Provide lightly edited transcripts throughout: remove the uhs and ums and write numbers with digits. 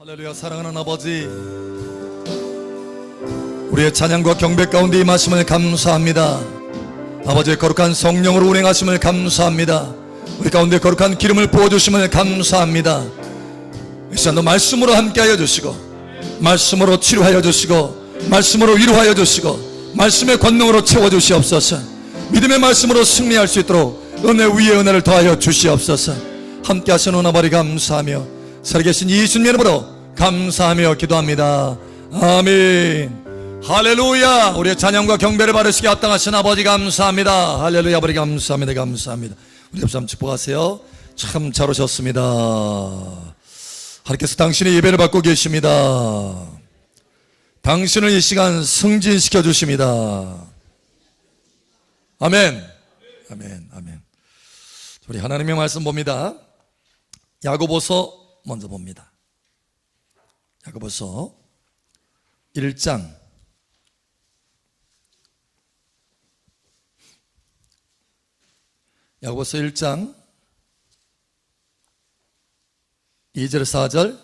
할렐루야. 사랑하는 아버지, 우리의 찬양과 경배 가운데 임하심을 감사합니다. 아버지의 거룩한 성령으로 운행하심을 감사합니다. 우리 가운데 거룩한 기름을 부어주심을 감사합니다. 이 시간도 말씀으로 함께하여 주시고, 말씀으로 치료하여 주시고, 말씀으로 위로하여 주시고, 말씀의 권능으로 채워주시옵소서. 믿음의 말씀으로 승리할 수 있도록 은혜 위에 은혜를 더하여 주시옵소서. 함께하시는 은혜바리 감사하며 살아계신 예수님의 이름으로 감사하며 기도합니다. 아멘. 할렐루야. 우리의 찬양과 경배를 받으시기 합당하신 아버지 감사합니다. 할렐루야. 아버지 감사합니다. 감사합니다. 우리 옆사람 축복하세요. 참 잘 오셨습니다. 하나님께서 당신의 예배를 받고 계십니다. 당신을 이 시간 승진시켜 주십니다. 아멘. 아멘. 아멘. 우리 하나님의 말씀 봅니다. 야고보서 먼저 봅니다. 야고보서 1장 2절 4절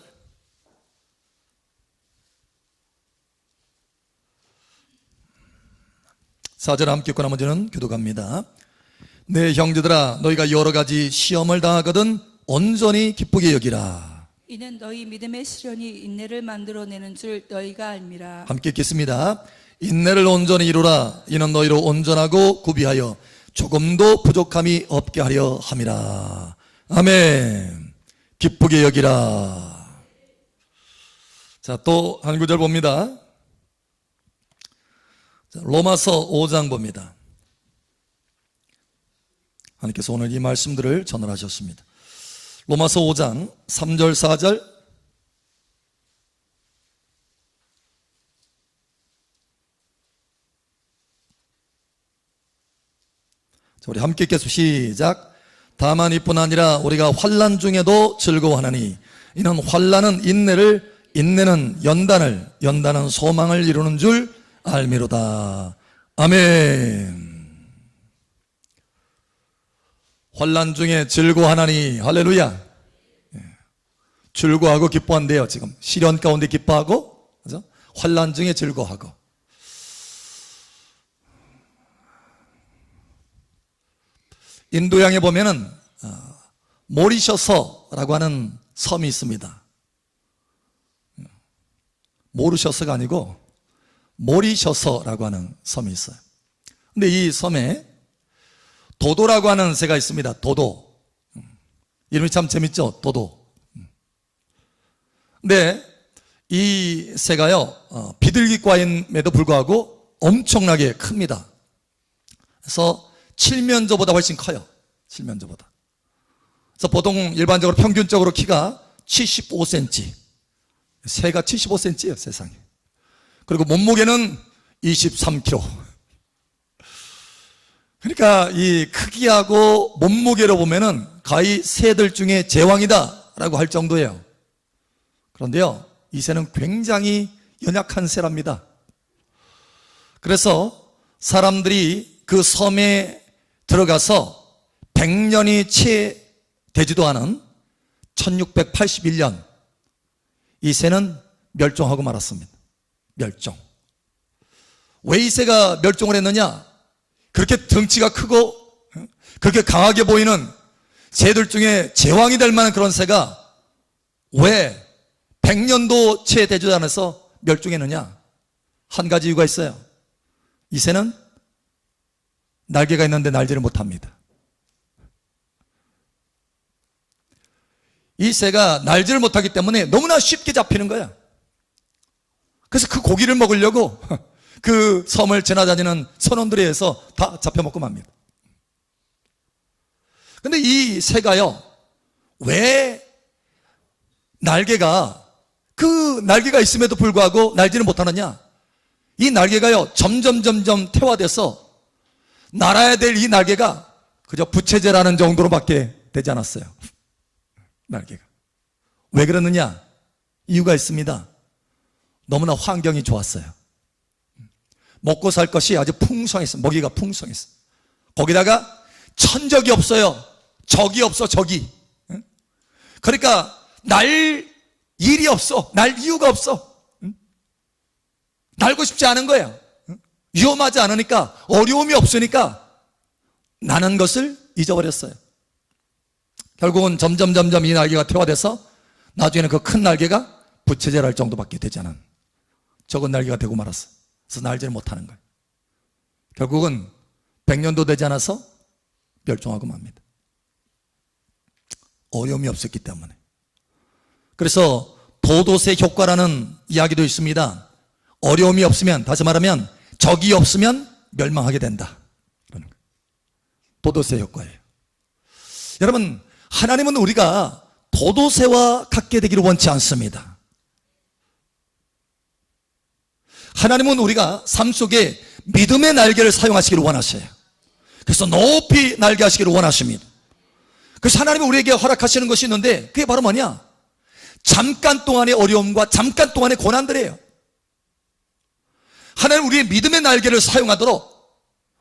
4절 함께 읽고 나머지는 교독합니다. 내 형제들아, 너희가 여러 가지 시험을 당하거든 온전히 기쁘게 여기라. 이는 너희 믿음의 시련이 인내를 만들어내는 줄 너희가 알미라. 함께 읽겠습니다. 인내를 온전히 이루라. 이는 너희로 온전하고 구비하여 조금도 부족함이 없게 하려 함이라. 아멘. 기쁘게 여기라. 자, 또 한 구절 봅니다. 자, 로마서 5장 봅니다. 하나님께서 오늘 이 말씀들을 전달하셨습니다. 로마서 5장 3절 4절 자, 우리 함께 읽겠습니다. 시작. 다만 이뿐 아니라 우리가 환난 중에도 즐거워하나니 이는 환난은 인내를, 인내는 연단을, 연단은 소망을 이루는 줄 알미로다. 아멘. 환난 중에 즐거워하나니. 할렐루야. 즐거워하고 기뻐한대요. 지금 시련 가운데 기뻐하고, 그죠? 환난 중에 즐거워하고. 인도양에 보면은 모리셔서라고 하는 섬이 있습니다. 모르셔서가 아니고 모리셔서라고 하는 섬이 있어요. 근데 이 섬에 도도라고 하는 새가 있습니다. 도도. 이름이 참 재밌죠? 도도. 근데 이 새가요, 비둘기과임에도 불구하고 엄청나게 큽니다. 그래서 칠면조보다 훨씬 커요. 칠면조보다. 그래서 보통 일반적으로 평균적으로 키가 75cm. 새가 75cm예요, 세상에. 그리고 몸무게는 23kg. 그러니까 이 크기하고 몸무게로 보면은 거의 새들 중에 제왕이다 라고 할 정도예요. 그런데요, 이 새는 굉장히 연약한 새랍니다. 그래서 사람들이 그 섬에 들어가서 100년이 채 되지도 않은 1681년 이 새는 멸종하고 말았습니다. 멸종. 왜 이 새가 멸종을 했느냐? 그렇게 덩치가 크고 그렇게 강하게 보이는 새들 중에 제왕이 될 만한 그런 새가 왜 100년도 채 되지 않아서 멸종했느냐? 한 가지 이유가 있어요. 이 새는 날개가 있는데 날지를 못합니다. 이 새가 날지를 못하기 때문에 너무나 쉽게 잡히는 거야. 그래서 그 고기를 먹으려고 그 섬을 지나다니는 선원들에 의해서 다 잡혀먹고 맙니다. 근데 이 새가요, 왜 날개가, 그 날개가 있음에도 불구하고 날지를 못하느냐? 이 날개가요, 점점 퇴화돼서 날아야 될 이 날개가 그저 부채질하는 정도로밖에 되지 않았어요. 날개가. 왜 그러느냐? 이유가 있습니다. 너무나 환경이 좋았어요. 먹고 살 것이 아주 풍성했어요. 먹이가 풍성했어요. 거기다가 천적이 없어요. 적이 없어, 적이. 그러니까 일이 없어. 날 이유가 없어. 날고 싶지 않은 거예요. 위험하지 않으니까, 어려움이 없으니까 나는 것을 잊어버렸어요. 결국은 점점 이 날개가 퇴화돼서 나중에는 그 큰 날개가 부채질할 정도밖에 되지 않은 적은 날개가 되고 말았어. 그래서 날지를 못하는 거예요. 결국은 100년도 되지 않아서 멸종하고 맙니다. 어려움이 없었기 때문에. 그래서 도도새 효과라는 이야기도 있습니다. 어려움이 없으면, 다시 말하면 적이 없으면 멸망하게 된다. 그러는 거예요. 도도새 효과예요. 여러분, 하나님은 우리가 도도새와 같게 되기를 원치 않습니다. 하나님은 우리가 삶 속에 믿음의 날개를 사용하시기를 원하셔요. 그래서 높이 날개하시기를 원하십니다. 그래서 하나님은 우리에게 허락하시는 것이 있는데, 그게 바로 뭐냐? 잠깐 동안의 어려움과 잠깐 동안의 고난들이에요. 하나님은 우리의 믿음의 날개를 사용하도록,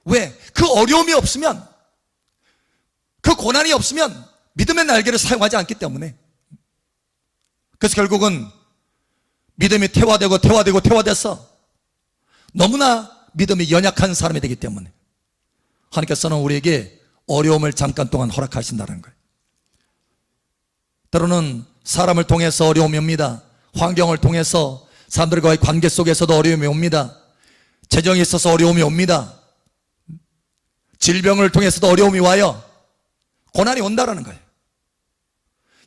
왜? 그 어려움이 없으면, 그 고난이 없으면 믿음의 날개를 사용하지 않기 때문에. 그래서 결국은 믿음이 퇴화돼서 너무나 믿음이 연약한 사람이 되기 때문에 하나님께서는 우리에게 어려움을 잠깐 동안 허락하신다는 거예요. 때로는 사람을 통해서 어려움이 옵니다. 환경을 통해서 사람들과의 관계 속에서도 어려움이 옵니다. 재정에 있어서 어려움이 옵니다. 질병을 통해서도 어려움이 와요. 고난이 온다라는 거예요.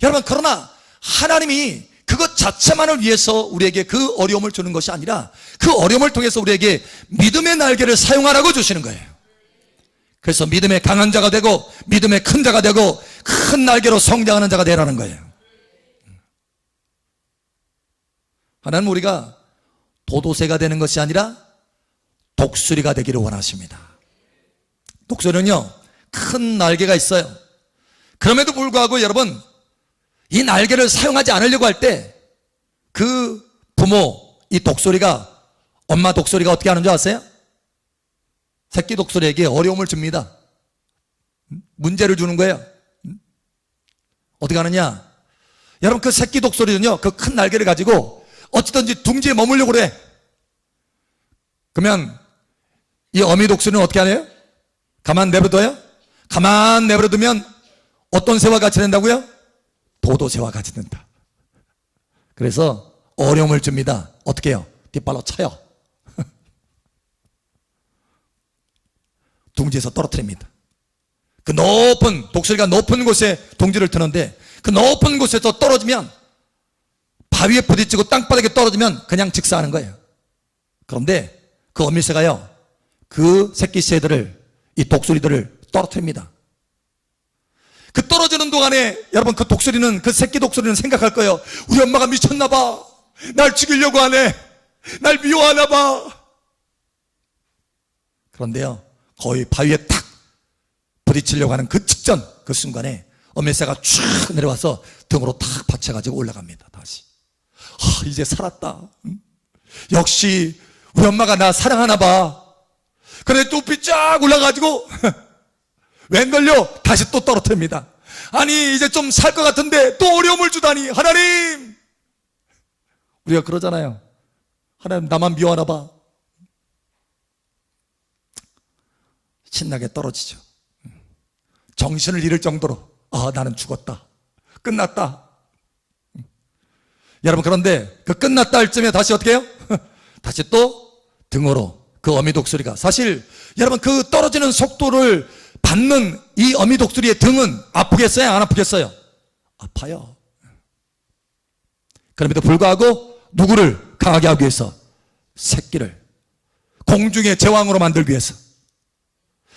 여러분, 그러나 하나님이 그것 자체만을 위해서 우리에게 그 어려움을 주는 것이 아니라 그 어려움을 통해서 우리에게 믿음의 날개를 사용하라고 주시는 거예요. 그래서 믿음의 강한 자가 되고 믿음의 큰 자가 되고 큰 날개로 성장하는 자가 되라는 거예요. 하나님은 우리가 도도새가 되는 것이 아니라 독수리가 되기를 원하십니다. 독수리는요, 큰 날개가 있어요. 그럼에도 불구하고 여러분, 이 날개를 사용하지 않으려고 할 때 그 부모, 이 독수리가, 엄마 독수리가 어떻게 하는 줄 아세요? 새끼 독수리에게 어려움을 줍니다. 문제를 주는 거예요. 어떻게 하느냐? 여러분, 그 새끼 독수리는요, 그 큰 날개를 가지고 어찌든지 둥지에 머물려고 그래. 그러면 이 어미 독수리는 어떻게 하나요? 가만 내버려둬요? 가만 내버려두면 어떤 새와 같이 된다고요? 도도새와 같이 된다. 그래서 어려움을 줍니다. 어떻게 해요? 뒷발로 차요. 둥지에서 떨어뜨립니다. 그 높은, 독수리가 높은 곳에 둥지를 트는데 그 높은 곳에서 떨어지면, 바위에 부딪히고 땅바닥에 떨어지면 그냥 직사하는 거예요. 그런데 그 어미새가요, 그 새끼 새들을, 이 독수리들을 떨어뜨립니다. 그 떨어지는 동안에 여러분, 그 독수리는, 그 새끼 독수리는 생각할 거예요. 우리 엄마가 미쳤나 봐. 날 죽이려고 하네. 날 미워하나 봐. 그런데요, 거의 바위에 탁 부딪히려고 하는 그 직전, 그 순간에 어미새가 쭉 내려와서 등으로 탁 받쳐가지고 올라갑니다. 다시. 이제 살았다. 역시 우리 엄마가 나 사랑하나 봐. 그런데 뚝이 쫙 올라가지고 웬걸요? 다시 또 떨어뜨립니다. 아니, 이제 좀 살 것 같은데 또 어려움을 주다니. 하나님! 우리가 그러잖아요. 하나님, 나만 미워하나 봐. 신나게 떨어지죠. 정신을 잃을 정도로, 나는 죽었다. 끝났다. 여러분, 그런데 그 끝났다 할 쯤에 다시 어떻게 해요? 다시 또 등으로, 그 어미 독수리가, 사실 여러분, 그 떨어지는 속도를 받는 이 어미 독수리의 등은 아프겠어요? 안 아프겠어요? 아파요. 그럼에도 불구하고 누구를 강하게 하기 위해서? 새끼를 공중의 제왕으로 만들기 위해서,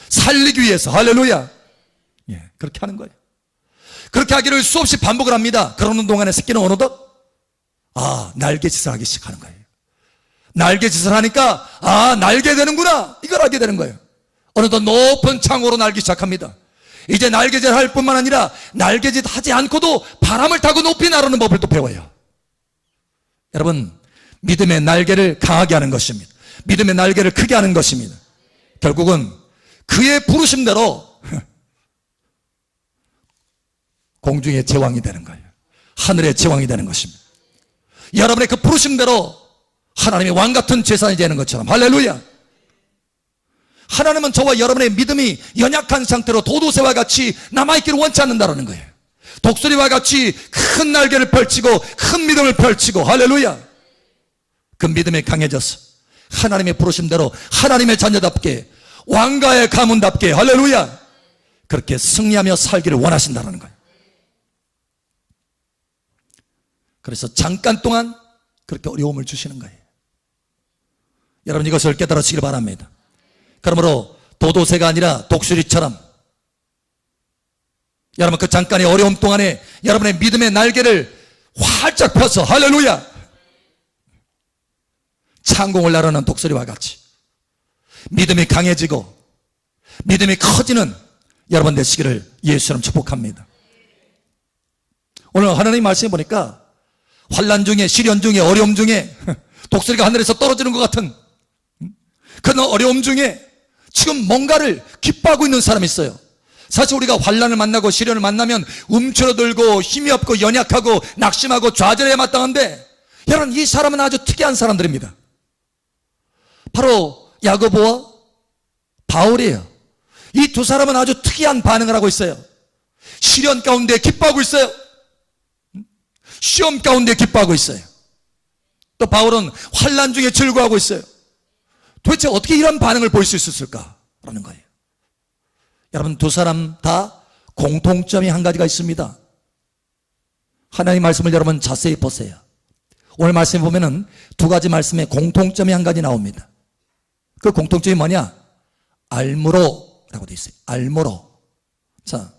살리기 위해서. 할렐루야. 예, 그렇게 하는 거예요. 그렇게 하기를 수없이 반복을 합니다. 그러는 동안에 새끼는 어느덧 날개짓을 하기 시작하는 거예요. 날개짓을 하니까 날개 되는구나, 이걸 알게 되는 거예요. 어느덧 높은 창호로 날기 시작합니다. 이제 날개짓 할 뿐만 아니라 날개짓 하지 않고도 바람을 타고 높이 나르는 법을 또 배워요. 여러분, 믿음의 날개를 강하게 하는 것입니다. 믿음의 날개를 크게 하는 것입니다. 결국은 그의 부르심대로 공중의 제왕이 되는 거예요. 하늘의 제왕이 되는 것입니다. 여러분의 그 부르심대로 하나님의 왕같은 제사장이 되는 것처럼, 할렐루야. 하나님은 저와 여러분의 믿음이 연약한 상태로 도도새와 같이 남아있기를 원치 않는다는 거예요. 독수리와 같이 큰 날개를 펼치고 큰 믿음을 펼치고, 할렐루야. 그 믿음이 강해져서 하나님의 부르심대로 하나님의 자녀답게 왕가의 가문답게, 할렐루야, 그렇게 승리하며 살기를 원하신다는 거예요. 그래서 잠깐 동안 그렇게 어려움을 주시는 거예요. 여러분 이것을 깨달으시길 바랍니다. 그러므로 도도새가 아니라 독수리처럼 여러분 그 잠깐의 어려움 동안에 여러분의 믿음의 날개를 활짝 펴서, 할렐루야, 창공을 나르는 독수리와 같이 믿음이 강해지고 믿음이 커지는 여러분 되시기를 예수처럼 축복합니다. 오늘 하나님 말씀해 보니까 환난 중에, 시련 중에, 어려움 중에 독수리가 하늘에서 떨어지는 것 같은 그런 어려움 중에 지금 뭔가를 기뻐하고 있는 사람이 있어요. 사실 우리가 환난을 만나고 시련을 만나면 움츠러들고 힘이 없고 연약하고 낙심하고 좌절에 마땅한데, 여러분 이 사람은 아주 특이한 사람들입니다. 바로 야고보와 바울이에요. 이 두 사람은 아주 특이한 반응을 하고 있어요. 시련 가운데 기뻐하고 있어요. 시험 가운데 기뻐하고 있어요. 또 바울은 환난 중에 즐거워하고 있어요. 도대체 어떻게 이런 반응을 보일 수 있었을까라는 거예요. 여러분 두 사람 다 공통점이 한 가지가 있습니다. 하나님의 말씀을 여러분 자세히 보세요. 오늘 말씀에 보면은 두 가지 말씀에 공통점이 한 가지 나옵니다. 그 공통점이 뭐냐? 알므로라고 되어 있어요. 알므로. 자,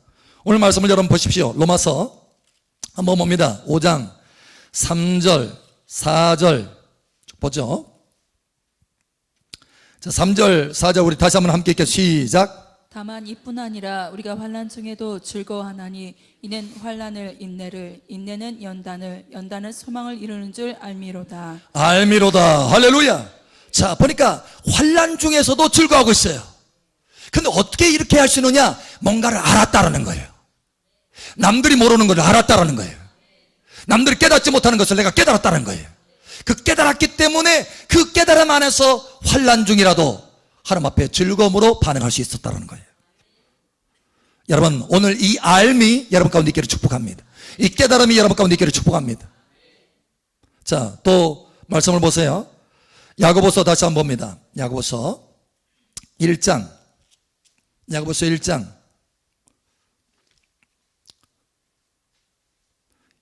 오늘 말씀을 여러분 보십시오. 로마서 한번 봅니다. 5장 3절 4절 보죠. 자, 3절 4절 우리 다시 한번 함께 읽게 시작. 다만 이뿐 아니라 우리가 환난 중에도 즐거워하나니 이는 환난을 인내를, 인내는 연단을, 연단은 소망을 이루는 줄 알미로다. 알미로다. 할렐루야. 자, 보니까 환난 중에서도 즐거워하고 있어요. 근데 어떻게 이렇게 할 수 있느냐? 뭔가를 알았다라는 거예요. 남들이 모르는 걸 알았다라는 거예요. 남들이 깨닫지 못하는 것을 내가 깨달았다는 거예요. 그 깨달았기 때문에 그 깨달음 안에서 환난 중이라도 하나님 앞에 즐거움으로 반응할 수 있었다는 거예요. 여러분 오늘 이 알미 여러분 가운데 있기를 축복합니다. 이 깨달음이 여러분 가운데 있기를 축복합니다. 자, 또 말씀을 보세요. 야고보서 다시 한번 봅니다. 야고보서 1장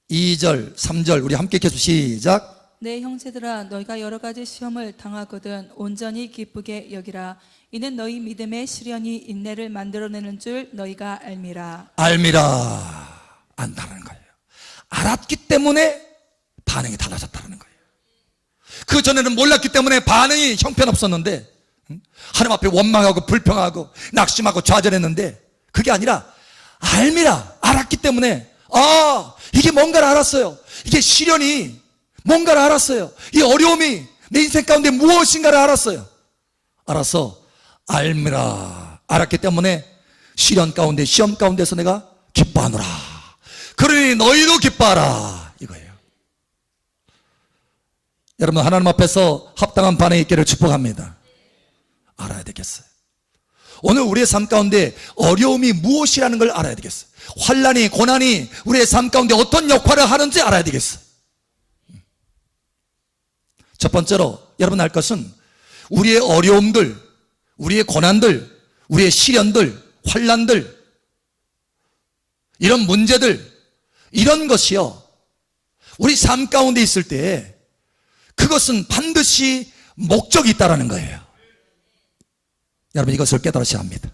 2절 3절 우리 함께 계속 시작. 내 형제들아 너희가 여러 가지 시험을 당하거든 온전히 기쁘게 여기라. 이는 너희 믿음의 시련이 인내를 만들어내는 줄 너희가 알미라. 알미라. 안다는 거예요. 알았기 때문에 반응이 달라졌다는 거예요. 그 전에는 몰랐기 때문에 반응이 형편없었는데 하나님 앞에 원망하고 불평하고 낙심하고 좌절했는데 그게 아니라 알미라. 알았기 때문에 이게 뭔가를 알았어요. 이게 시련이 뭔가를 알았어요. 이 어려움이 내 인생 가운데 무엇인가를 알았어요. 알아서 알미라. 알았기 때문에 시련 가운데 시험 가운데서 내가 기뻐하노라. 그러니 너희도 기뻐하라 이거예요. 여러분 하나님 앞에서 합당한 반응이 있기를 축복합니다. 알아야 되겠어요. 오늘 우리의 삶 가운데 어려움이 무엇이라는 걸 알아야 되겠어요. 환난이 고난이 우리의 삶 가운데 어떤 역할을 하는지 알아야 되겠어요. 첫 번째로 여러분 알 것은 우리의 어려움들, 우리의 고난들, 우리의 시련들, 환난들, 이런 문제들, 이런 것이요 우리 삶 가운데 있을 때 그것은 반드시 목적이 있다는 거예요. 여러분 이것을 깨달으셔야 합니다.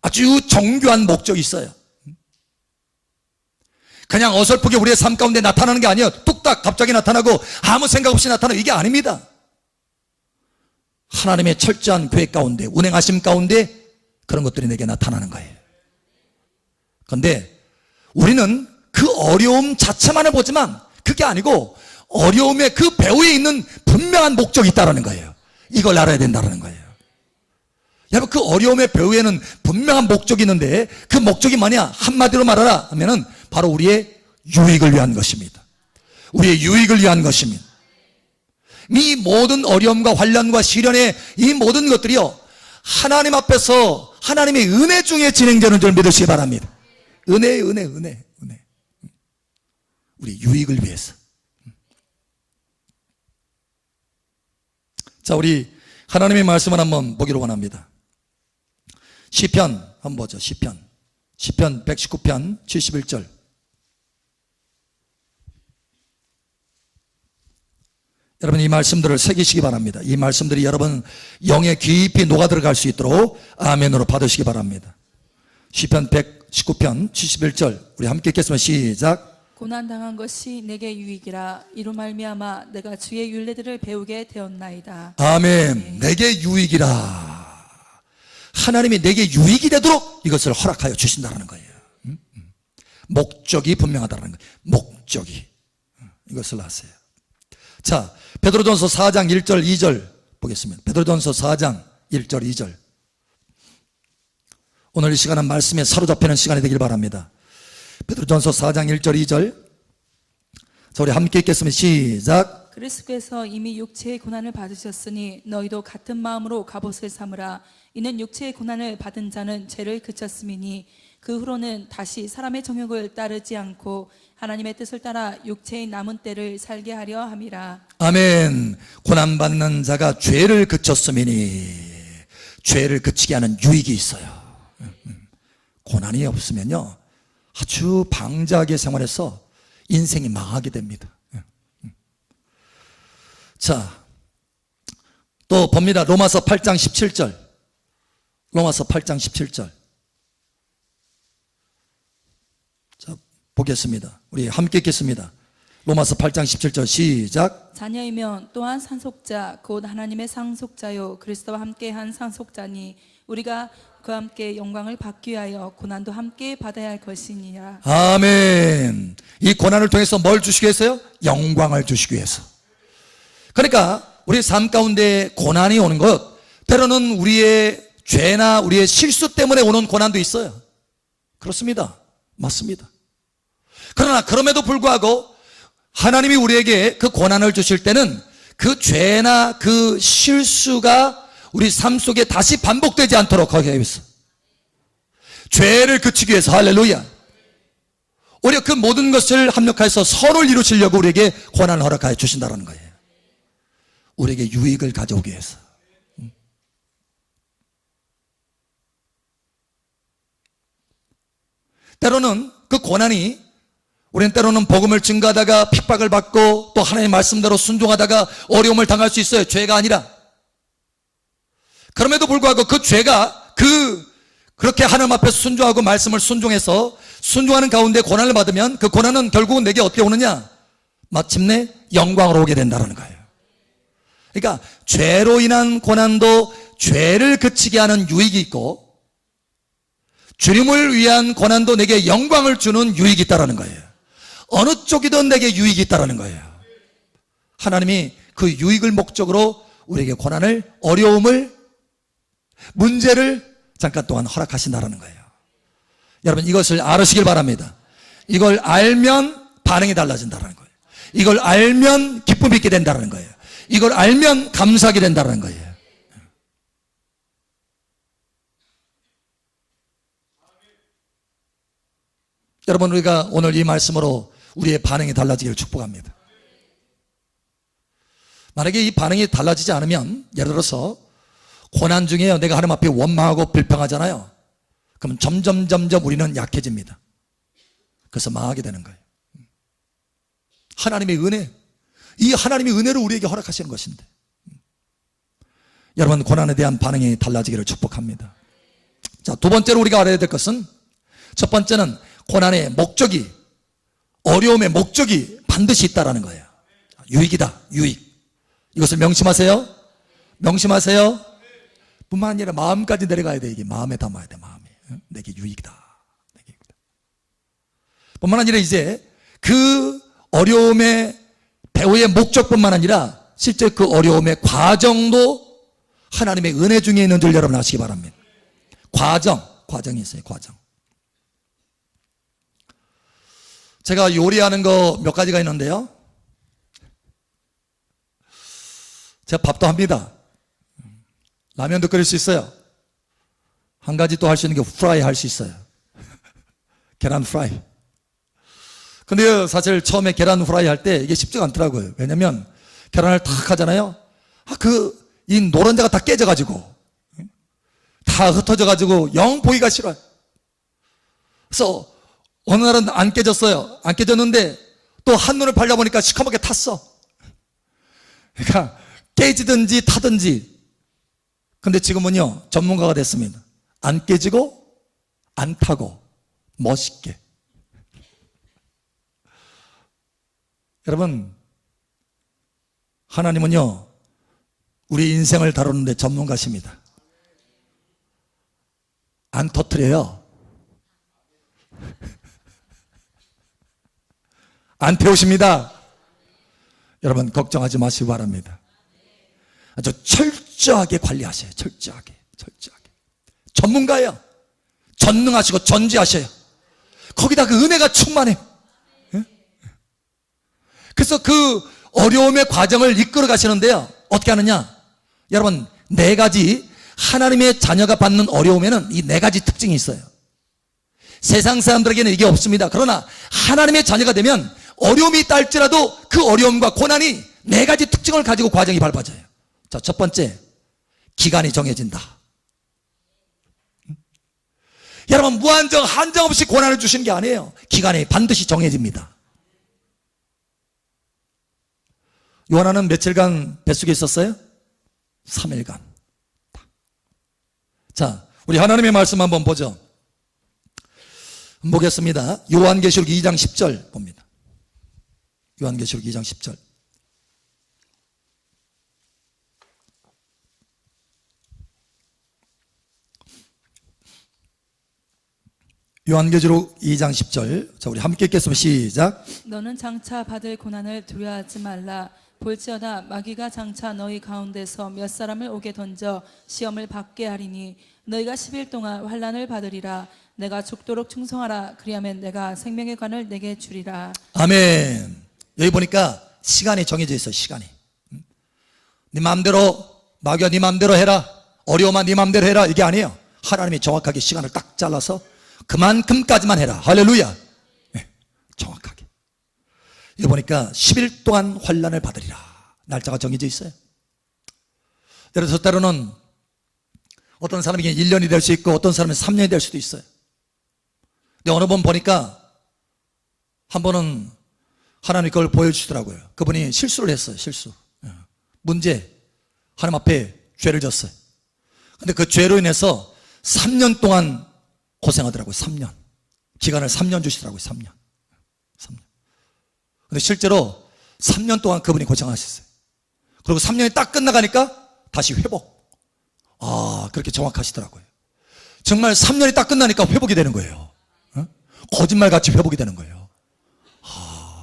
아주 정교한 목적이 있어요. 그냥 어설프게 우리의 삶 가운데 나타나는 게 아니에요. 뚝딱 갑자기 나타나고 아무 생각 없이 나타나는 이게 아닙니다. 하나님의 철저한 계획 가운데 운행하심 가운데 그런 것들이 내게 나타나는 거예요. 그런데 우리는 그 어려움 자체만을 보지만 그게 아니고 어려움의 그 배후에 있는 분명한 목적이 있다는 거예요. 이걸 알아야 된다는 거예요. 여러분 그 어려움의 배후에는 분명한 목적이 있는데 그 목적이 뭐냐? 한마디로 말하라 하면은 바로 우리의 유익을 위한 것입니다. 우리의 유익을 위한 것입니다. 이 모든 어려움과 환난과 시련의 이 모든 것들이요, 하나님 앞에서 하나님의 은혜 중에 진행되는 줄 믿으시기 바랍니다. 은혜. 우리 유익을 위해서. 자, 우리 하나님의 말씀을 한번 보기로 원합니다. 시편 한번 보죠. 시편 119편 71절. 여러분, 이 말씀들을 새기시기 바랍니다. 이 말씀들이 여러분 영에 깊이 녹아 들어갈 수 있도록 아멘으로 받으시기 바랍니다. 시편 119편 71절 우리 함께 읽겠습니다. 시작. 고난당한 것이 내게 유익이라. 이로 말미암아 내가 주의 율례들을 배우게 되었나이다. 아멘. 내게 유익이라. 하나님이 내게 유익이 되도록 이것을 허락하여 주신다는 거예요. 목적이 분명하다는 거예요. 목적이. 이것을 아세요. 자, 베드로전서 4장 1절 2절 보겠습니다. 베드로전서 4장 1절 2절. 오늘 이 시간은 말씀에 사로잡히는 시간이 되길 바랍니다. 베드로전서 4장 1절 2절. 자, 우리 함께 읽겠습니다. 시작. 그리스도께서 이미 육체의 고난을 받으셨으니 너희도 같은 마음으로 갑옷을 삼으라. 이는 육체의 고난을 받은 자는 죄를 그쳤음이니 그 후로는 다시 사람의 정욕을 따르지 않고 하나님의 뜻을 따라 육체의 남은 때를 살게 하려 함이라. 아멘. 고난받는 자가 죄를 그쳤음이니, 죄를 그치게 하는 유익이 있어요. 고난이 없으면요, 아주 방자하게 생활해서 인생이 망하게 됩니다. 자, 또 봅니다. 로마서 8장 17절. 로마서 8장 17절. 자, 보겠습니다. 우리 함께 읽겠습니다. 로마서 8장 17절 시작. 자녀이면 또한 상속자 곧 하나님의 상속자요 그리스도와 함께한 상속자니 우리가 그와 함께 영광을 받기 위하여 고난도 함께 받아야 할 것이니라. 아멘. 이 고난을 통해서 뭘 주시기 위해서요? 영광을 주시기 위해서. 그러니까 우리 삶 가운데 고난이 오는 것, 때로는 우리의 죄나 우리의 실수 때문에 오는 고난도 있어요. 그렇습니다. 맞습니다. 그러나 그럼에도 불구하고 하나님이 우리에게 그 고난을 주실 때는 그 죄나 그 실수가 우리 삶 속에 다시 반복되지 않도록 하기 위해서, 죄를 그치기 위해서, 할렐루야, 오히려 그 모든 것을 합력해서 선을 이루시려고 우리에게 고난을 허락하여 주신다는 거예요. 우리에게 유익을 가져오기 위해서. 때로는 그 고난이, 우리는 때로는 복음을 증거하다가 핍박을 받고 또 하나님의 말씀대로 순종하다가 어려움을 당할 수 있어요. 죄가 아니라. 그럼에도 불구하고 그 죄가 그렇게 하나님 앞에 순종하고 말씀을 순종해서 순종하는 가운데 고난을 받으면 그 고난은 결국은 내게 어떻게 오느냐? 마침내 영광으로 오게 된다는 거예요. 그러니까 죄로 인한 고난도 죄를 그치게 하는 유익이 있고, 주님을 위한 고난도 내게 영광을 주는 유익이 있다는 거예요. 어느 쪽이든 내게 유익이 있다는 거예요. 하나님이 그 유익을 목적으로 우리에게 고난을, 어려움을, 문제를 잠깐 동안 허락하신다는 거예요. 여러분, 이것을 알으시길 바랍니다. 이걸 알면 반응이 달라진다는 거예요. 이걸 알면 기쁨이 있게 된다는 거예요. 이걸 알면 감사하게 된다는 거예요. 여러분, 우리가 오늘 이 말씀으로 우리의 반응이 달라지기를 축복합니다. 만약에 이 반응이 달라지지 않으면, 예를 들어서 고난 중에 내가 하나님 앞에 원망하고 불평하잖아요. 그러면 점점 우리는 약해집니다. 그래서 망하게 되는 거예요. 하나님의 은혜, 이 하나님의 은혜를 우리에게 허락하시는 것인데, 여러분, 고난에 대한 반응이 달라지기를 축복합니다. 자, 두 번째로 우리가 알아야 될 것은, 첫 번째는 고난의 목적이, 어려움의 목적이 반드시 있다라는 거예요. 유익이다, 유익. 이것을 명심하세요. 명심하세요. 뿐만 아니라 마음까지 내려가야 돼. 이게 마음에 담아야 돼. 마음에. 내게 유익이다. 내게 유익이다. 뿐만 아니라 이제 그 어려움의 배후의 목적뿐만 아니라 실제 그 어려움의 과정도 하나님의 은혜 중에 있는 줄 여러분 아시기 바랍니다. 과정이 있어요. 과정. 제가 요리하는 거 몇 가지가 있는데요. 제가 밥도 합니다. 라면도 끓일 수 있어요. 한 가지 또 할 수 있는 게 프라이 할 수 있어요. 계란 프라이. 근데 사실 처음에 계란 프라이 할 때 이게 쉽지가 않더라고요. 왜냐면 계란을 탁 하잖아요. 이 노른자가 다 깨져가지고, 다 흩어져가지고 영 보기가 싫어요. 그래서 어느 날은 안 깨졌어요. 안 깨졌는데 또 한눈을 팔려보니까 시커멓게 탔어. 그러니까 깨지든지 타든지. 근데 지금은요, 전문가가 됐습니다. 안 깨지고 안 타고 멋있게. 여러분, 하나님은요, 우리 인생을 다루는데 전문가십니다. 안 터뜨려요. 안 태우십니다. 여러분, 걱정하지 마시기 바랍니다. 아주 철저하게 관리하세요. 철저하게. 전문가예요. 전능하시고 전지하셔요. 거기다 그 은혜가 충만해요. 예? 그래서 그 어려움의 과정을 이끌어 가시는데요, 어떻게 하느냐? 여러분, 4가지 하나님의 자녀가 받는 어려움에는 이 4가지 특징이 있어요. 세상 사람들에게는 이게 없습니다. 그러나 하나님의 자녀가 되면 어려움이 있다 할지라도 그 어려움과 고난이 4가지 특징을 가지고 과정이 밟아져요. 자, 첫 번째, 기간이 정해진다. 여러분, 무한정 한정없이 고난을 주시는 게 아니에요. 기간이 반드시 정해집니다. 요한은 며칠간 뱃속에 있었어요? 3일간. 자, 우리 하나님의 말씀 한번 보죠. 보겠습니다. 요한계시록 2장 10절 봅니다. 요한계시록 2장 10절. 요한계시록 2장 10절. 자, 우리 함께 읽겠습니다. 시작. 너는 장차 받을 고난을 두려워하지 말라. 볼지어다 마귀가 장차 너희 가운데서 몇 사람을 오게 던져 시험을 받게 하리니 너희가 10일 동안 환난을 받으리라. 내가 죽도록 충성하라. 그리하면 내가 생명의 관을 내게 주리라. 아멘. 여기 보니까 시간이 정해져 있어요. 시간이. 네 마음대로, 마귀야 네 마음대로 해라, 어려움아 네 마음대로 해라, 이게 아니에요. 하나님이 정확하게 시간을 딱 잘라서 그만큼까지만 해라. 할렐루야. 네, 정확하게. 여기 보니까 10일 동안 환난을 받으리라. 날짜가 정해져 있어요. 예를 들어서 때로는 어떤 사람에게 1년이 될 수 있고 어떤 사람은 3년이 될 수도 있어요. 근데 어느 번 보니까 한 번은 하나님 그걸 보여주시더라고요. 그분이 실수를 했어요. 실수. 문제. 하나님 앞에 죄를 졌어요. 근데 그 죄로 인해서 3년 동안 고생하더라고요. 3년. 기간을 3년 주시더라고요. 3년. 근데 실제로 3년 동안 그분이 고생하셨어요. 그리고 3년이 딱 끝나가니까 다시 회복. 그렇게 정확하시더라고요. 정말 3년이 딱 끝나니까 회복이 되는 거예요. 거짓말같이 회복이 되는 거예요.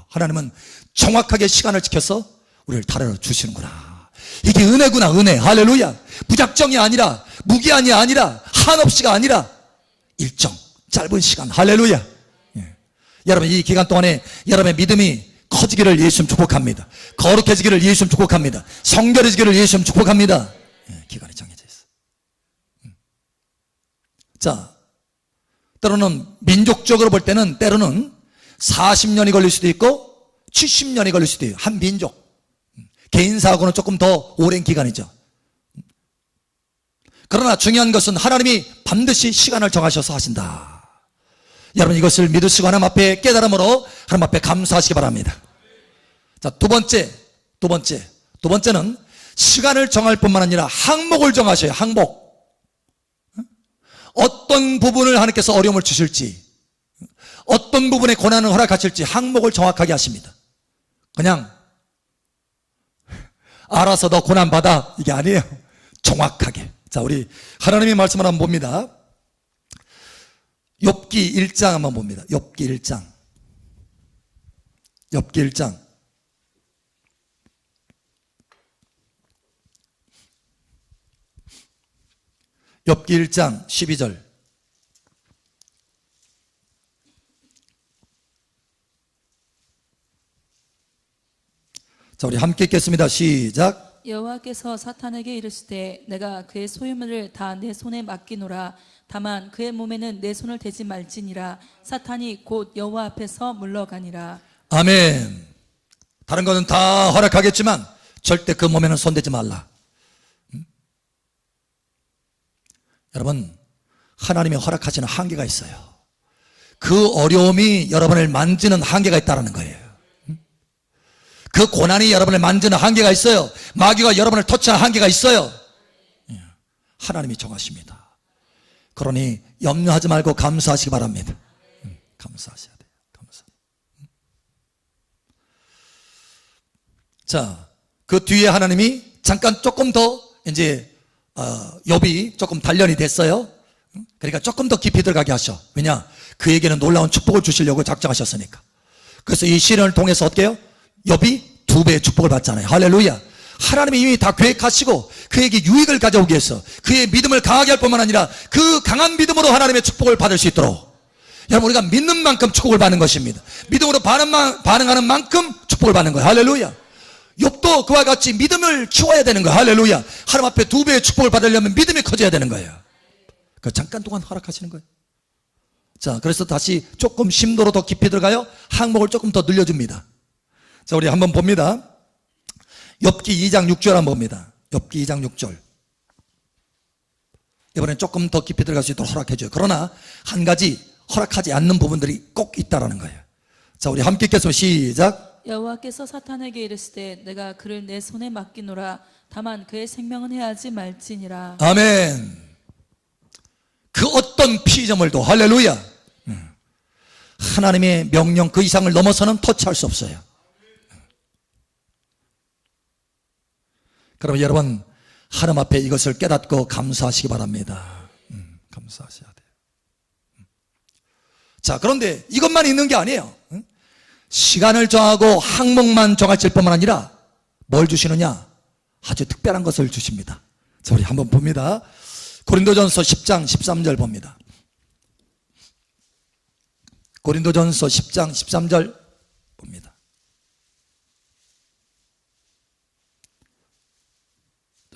하나님은 정확하게 시간을 지켜서 우리를 다뤄 주시는구나. 이게 은혜구나. 은혜. 할렐루야. 무작정이 아니라, 무기한이 아니라, 한없이가 아니라 일정 짧은 시간. 할렐루야. 예. 여러분, 이 기간 동안에 여러분의 믿음이 커지기를 예수님 축복합니다. 거룩해지기를 예수님 축복합니다. 성결해지기를 예수님 축복합니다. 예, 기간이 정해져 있어. 자, 때로는 민족적으로 볼 때는 때로는 40년이 걸릴 수도 있고 70년이 걸릴 수도 있어요. 한 민족. 개인사하고는 조금 더 오랜 기간이죠. 그러나 중요한 것은 하나님이 반드시 시간을 정하셔서 하신다. 여러분, 이것을 믿으시고 하나님 앞에 깨달음으로 하나님 앞에 감사하시기 바랍니다. 자, 두 번째는 시간을 정할 뿐만 아니라 항목을 정하셔요. 항목. 어떤 부분을 하나님께서 어려움을 주실지, 어떤 부분에 고난을 허락하실지 항목을 정확하게 하십니다. 그냥 알아서 너 고난 받아, 이게 아니에요. 정확하게. 자, 우리 하나님의 말씀을 한번 봅니다. 욥기 1장 한번 봅니다. 욥기 1장. 욥기 1장. 욥기 1장 12절. 자, 우리 함께 읽겠습니다. 시작. 여호와께서 사탄에게 이르시되 내가 그의 소유물을 다 내 손에 맡기노라. 다만 그의 몸에는 내 손을 대지 말지니라. 사탄이 곧 여호와 앞에서 물러가니라. 아멘. 다른 거는 다 허락하겠지만 절대 그 몸에는 손대지 말라. 여러분, 하나님이 허락하시는 한계가 있어요. 그 어려움이 여러분을 만지는 한계가 있다는 거예요. 그 고난이 여러분을 만지는 한계가 있어요. 마귀가 여러분을 터치하는 한계가 있어요. 하나님이 정하십니다. 그러니 염려하지 말고 감사하시기 바랍니다. 감사하셔야 돼요. 감사. 자, 그 뒤에 하나님이 잠깐 조금 더 이제 욥이 조금 단련이 됐어요. 그러니까 조금 더 깊이 들어가게 하셔. 왜냐? 그에게는 놀라운 축복을 주시려고 작정하셨으니까. 그래서 이 시련을 통해서 어떻게 해요? 욥이 2배의 축복을 받잖아요. 할렐루야. 하나님이 이미 다 계획하시고 그에게 유익을 가져오기 위해서 그의 믿음을 강하게 할 뿐만 아니라 그 강한 믿음으로 하나님의 축복을 받을 수 있도록, 여러분, 우리가 믿는 만큼 축복을 받는 것입니다. 믿음으로 반응하는 만큼 축복을 받는 거예요. 할렐루야. 욥도 그와 같이 믿음을 키워야 되는 거예요. 할렐루야. 하나님 앞에 2배의 축복을 받으려면 믿음이 커져야 되는 거예요. 그 잠깐 동안 허락하시는 거예요. 자, 그래서 다시 조금 심도로 더 깊이 들어가요. 항목을 조금 더 늘려줍니다. 자, 우리 한번 봅니다. 욥기 2장 6절 한번 봅니다. 욥기 2장 6절. 이번엔 조금 더 깊이 들어갈 수 있도록 허락해줘요. 그러나 한 가지 허락하지 않는 부분들이 꼭 있다라는 거예요. 자, 우리 함께 읽겠습니다. 시작. 여호와께서 사탄에게 이르시되 내가 그를 내 손에 맡기노라. 다만 그의 생명은 해하지 말지니라. 아멘. 그 어떤 피조물도, 할렐루야, 하나님의 명령 그 이상을 넘어서는 터치할 수 없어요. 그럼 여러분, 하나님 앞에 이것을 깨닫고 감사하시기 바랍니다. 감사하셔야 돼요. 자, 그런데 이것만 있는 게 아니에요. 시간을 정하고 항목만 정하실 뿐만 아니라 뭘 주시느냐? 아주 특별한 것을 주십니다. 자, 우리 한번 봅니다. 고린도전서 10장 13절 봅니다. 고린도전서 10장 13절 봅니다.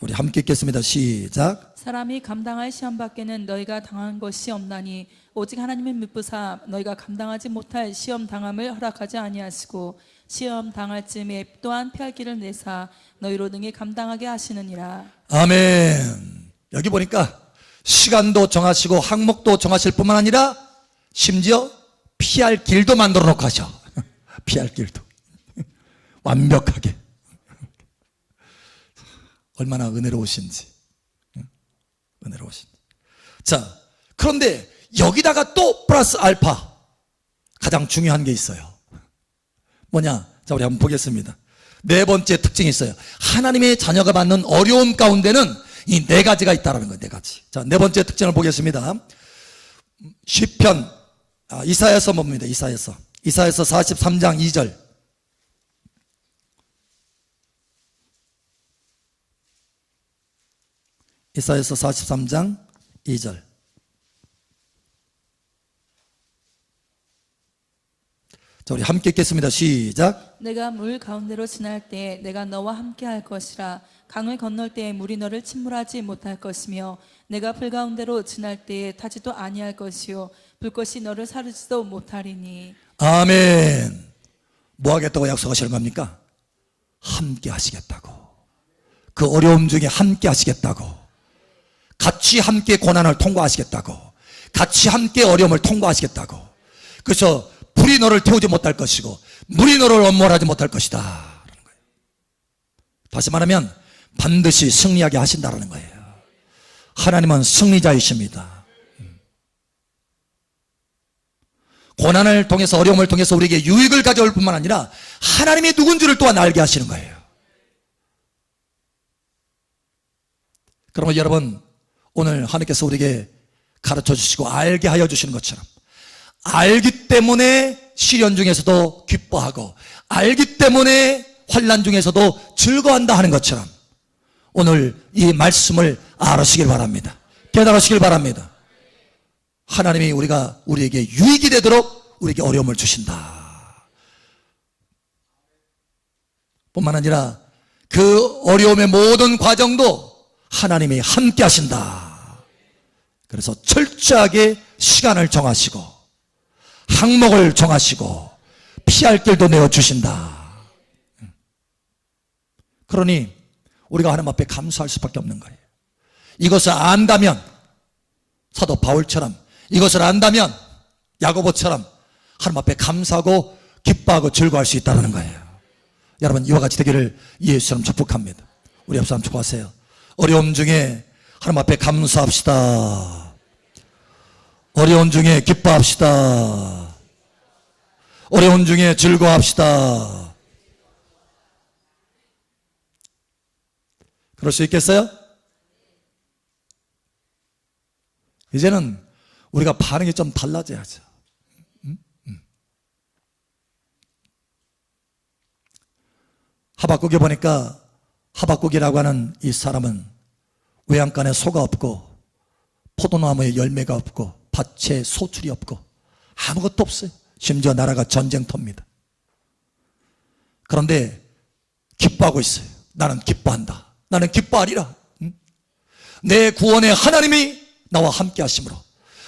우리 함께 읽겠습니다. 시작. 사람이 감당할 시험 밖에는 너희가 당한 것이 없나니 오직 하나님의 미쁘사 너희가 감당하지 못할 시험 당함을 허락하지 아니하시고 시험 당할 즈음에 또한 피할 길을 내사 너희로 능히 감당하게 하시느니라. 아멘. 여기 보니까 시간도 정하시고 항목도 정하실 뿐만 아니라 심지어 피할 길도 만들어 놓고 하셔. 피할 길도 완벽하게. 얼마나 은혜로우신지. 은혜로우신지. 자, 그런데 여기다가 또 플러스 알파 가장 중요한 게 있어요. 뭐냐? 자, 우리 한번 보겠습니다. 네 번째 특징이 있어요. 하나님의 자녀가 받는 어려움 가운데는 이 네 가지가 있다라는 거예요. 네 가지. 자, 네 번째 특징을 보겠습니다. 시편, 이사야서 봅니다. 이사야서 43장 2절. 이사야서 43장 2절. 자, 우리 함께 읽겠습니다. 시작. 내가 물 가운데로 지날 때 내가 너와 함께 할 것이라. 강을 건널 때에 물이 너를 침몰하지 못할 것이며 내가 불 가운데로 지날 때에 타지도 아니할 것이요 불꽃이 너를 사르지도 못하리니. 아멘. 뭐 하겠다고 약속하시는 겁니까? 함께 하시겠다고. 그 어려움 중에 함께 하시겠다고. 같이 함께 고난을 통과하시겠다고. 같이 함께 어려움을 통과하시겠다고. 그래서 불이 너를 태우지 못할 것이고 물이 너를 엄몰하지 못할 것이다 라는 거예요. 다시 말하면 반드시 승리하게 하신다라는 거예요. 하나님은 승리자이십니다. 고난을 통해서, 어려움을 통해서 우리에게 유익을 가져올 뿐만 아니라 하나님이 누군지를 또한 알게 하시는 거예요. 그러면 여러분, 오늘 하나님께서 우리에게 가르쳐 주시고 알게 하여 주시는 것처럼, 알기 때문에 시련 중에서도 기뻐하고 알기 때문에 환난 중에서도 즐거워한다 하는 것처럼 오늘 이 말씀을 알으시길 바랍니다. 깨달으시길 바랍니다. 하나님이 우리에게 유익이 되도록 우리에게 어려움을 주신다. 뿐만 아니라 그 어려움의 모든 과정도 하나님이 함께 하신다. 그래서 철저하게 시간을 정하시고 항목을 정하시고 피할 길도 내어주신다. 그러니 우리가 하나님 앞에 감사할 수밖에 없는 거예요. 이것을 안다면 사도 바울처럼, 이것을 안다면 야고보처럼 하나님 앞에 감사하고 기뻐하고 즐거워할 수 있다는 거예요. 여러분, 이와 같이 되기를 예수처럼 축복합니다. 우리 옆 사람 축복하세요. 어려움 중에 하나님 앞에 감사합시다. 어려운 중에 기뻐합시다. 어려운 중에 즐거워합시다. 그럴 수 있겠어요? 이제는 우리가 반응이 좀 달라져야죠. 하박국에 보니까 하박국이라고 하는 이 사람은 외양간에 소가 없고 포도나무에 열매가 없고 밭에 소출이 없고 아무것도 없어요. 심지어 나라가 전쟁터입니다. 그런데 기뻐하고 있어요. 나는 기뻐한다. 나는 기뻐하리라. 내 구원의 하나님이 나와 함께 하심으로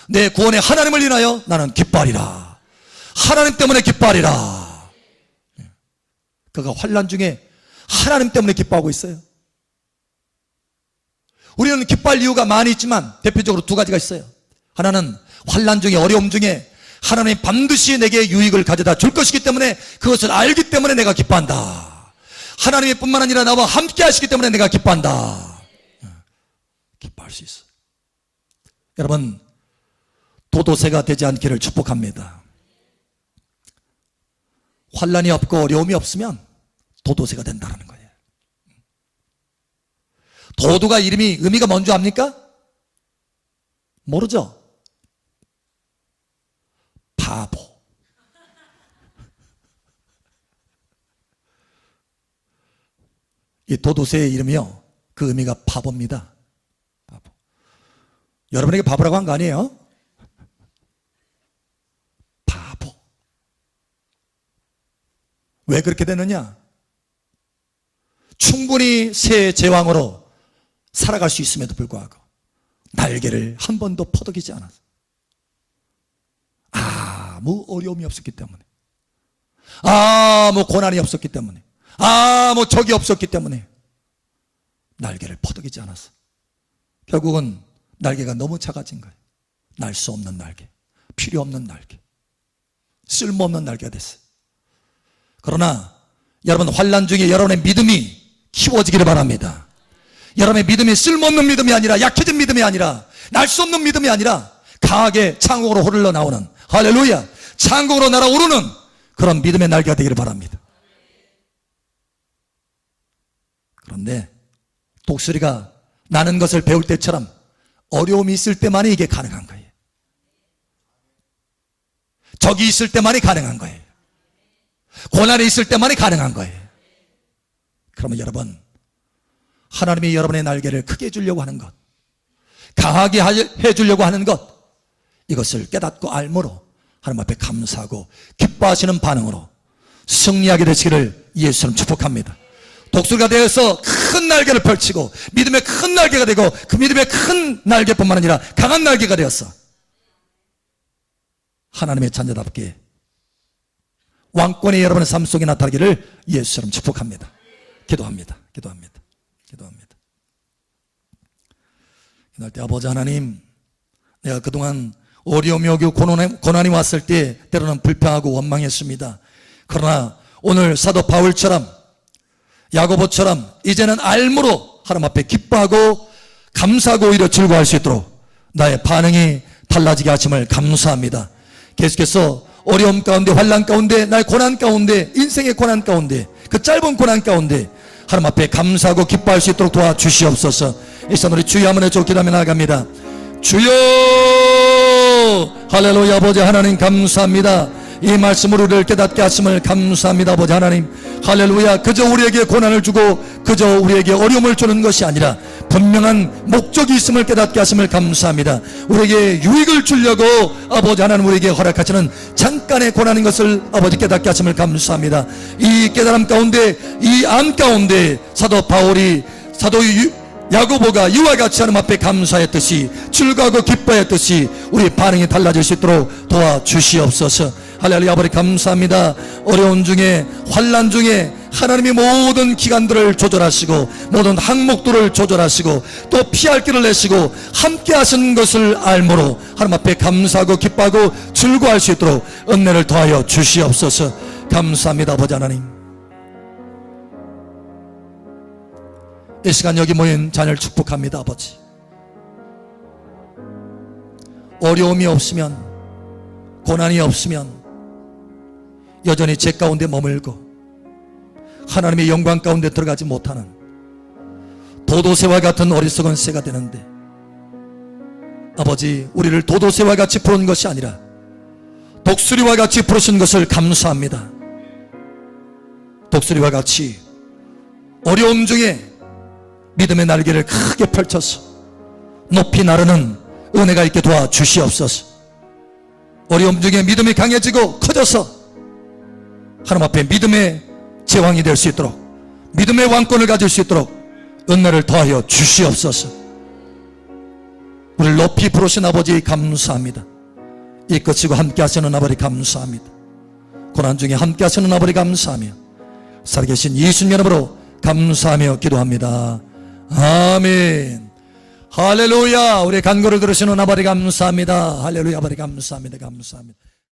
내 구원의 하나님을 인하여 나는 기뻐하리라. 하나님 때문에 기뻐하리라. 그가 환난 중에 하나님 때문에 기뻐하고 있어요. 우리는 기뻐할 이유가 많이 있지만 대표적으로 두 가지가 있어요. 하나는 환난 중에, 어려움 중에 하나님이 반드시 내게 유익을 가져다 줄 것이기 때문에 그것을 알기 때문에 내가 기뻐한다. 하나님이 뿐만 아니라 나와 함께 하시기 때문에 내가 기뻐한다. 기뻐할 수 있어. 여러분, 도도새가 되지 않기를 축복합니다. 환난이 없고 어려움이 없으면 도도새가 된다는 거예요. 도도가 이름이 의미가 뭔지 압니까? 모르죠? 바보. 이 도도새의 이름이요, 그 의미가 바보입니다. 바보. 여러분에게 바보라고 한 거 아니에요? 바보. 왜 그렇게 되느냐? 충분히 새 제왕으로 살아갈 수 있음에도 불구하고 날개를 한 번도 퍼덕이지 않았어. 아무 어려움이 없었기 때문에, 아무 고난이 없었기 때문에, 아무 적이 없었기 때문에 날개를 퍼덕이지 않았어. 결국은 날개가 너무 작아진 거예요. 날 수 없는 날개, 필요 없는 날개, 쓸모없는 날개가 됐어요. 그러나 여러분, 환난 중에 여러분의 믿음이 키워지기를 바랍니다. 여러분의 믿음이 쓸모없는 믿음이 아니라, 약해진 믿음이 아니라, 날 수 없는 믿음이 아니라 강하게 창국으로 흐르러 나오는, 할렐루야, 창국으로 날아오르는 그런 믿음의 날개가 되기를 바랍니다. 그런데 독수리가 나는 것을 배울 때처럼 어려움이 있을 때만이 이게 가능한 거예요. 적이 있을 때만이 가능한 거예요. 고난이 있을 때만이 가능한 거예요. 그러면 여러분, 하나님이 여러분의 날개를 크게 해주려고 하는 것, 강하게 해주려고 하는 것, 이것을 깨닫고 알므로 하나님 앞에 감사하고 기뻐하시는 반응으로 승리하게 되시기를 예수님 축복합니다. 독수리가 되어서 큰 날개를 펼치고 믿음의 큰 날개가 되고, 그 믿음의 큰 날개뿐만 아니라 강한 날개가 되었어 하나님의 자녀답게 왕권이 여러분의 삶 속에 나타나기를 예수처럼 축복합니다. 기도합니다. 기도합니다. 기도할 때, 아버지 하나님, 내가 그동안 어려움이 오고 고난이 왔을 때 때로는 불평하고 원망했습니다. 그러나 오늘 사도 바울처럼, 야고보처럼 이제는 알므로 하나님 앞에 기뻐하고 감사하고 오히려 즐거워할 수 있도록 나의 반응이 달라지게 하심을 감사합니다. 계속해서 어려움 가운데, 환난 가운데, 나의 고난 가운데, 인생의 고난 가운데, 그 짧은 고난 가운데 하나님 앞에 감사하고 기뻐할 수 있도록 도와주시옵소서. 이 시간 우리 주여 한번 해줘 기도하며 나아갑니다. 주여, 할렐루야. 아버지 하나님 감사합니다. 이 말씀으로 우리를 깨닫게 하심을 감사합니다. 아버지 하나님, 할렐루야. 그저 우리에게 고난을 주고 그저 우리에게 어려움을 주는 것이 아니라 분명한 목적이 있음을 깨닫게 하심을 감사합니다. 우리에게 유익을 주려고 아버지 하나님 우리에게 허락하시는 잠깐의 고난인 것을 아버지 깨닫게 하심을 감사합니다. 이 깨달음 가운데, 이 암 가운데 사도 바울이, 사도 야고보가 이와 같이 하나님 앞에 감사했듯이, 즐거워하고 기뻐했듯이 우리 반응이 달라질 수 있도록 도와주시옵소서. 할렐루야. 아버지 감사합니다. 어려운 중에, 환난 중에 하나님이 모든 기간들을 조절하시고 모든 항목들을 조절하시고 또 피할 길을 내시고 함께 하신 것을 알므로 하나님 앞에 감사하고 기뻐하고 즐거워할 수 있도록 은혜를 더하여 주시옵소서. 감사합니다. 아버지 하나님, 이 시간 여기 모인 자녀를 축복합니다. 아버지, 어려움이 없으면, 고난이 없으면 여전히 죄 가운데 머물고 하나님의 영광 가운데 들어가지 못하는 도도새와 같은 어리석은 새가 되는데, 아버지 우리를 도도새와 같이 부른 것이 아니라 독수리와 같이 부르신 것을 감사합니다. 독수리와 같이 어려움 중에 믿음의 날개를 크게 펼쳐서 높이 나르는 은혜가 있게 도와주시옵소서. 어려움 중에 믿음이 강해지고 커져서 하나님 앞에 믿음의 제왕이 될 수 있도록, 믿음의 왕권을 가질 수 있도록 은혜를 더하여 주시옵소서. 우리를 높이 부르신 아버지 감사합니다. 이끄시고 함께 하시는 아버지 감사합니다. 고난 중에 함께 하시는 아버지 감사하며 살아계신 예수님 이름으로 감사하며 기도합니다. 아멘. 할렐루야. 우리 간구를 들으시는 아버지 감사합니다. 할렐루야. 아버지 감사합니다. 감사합니다.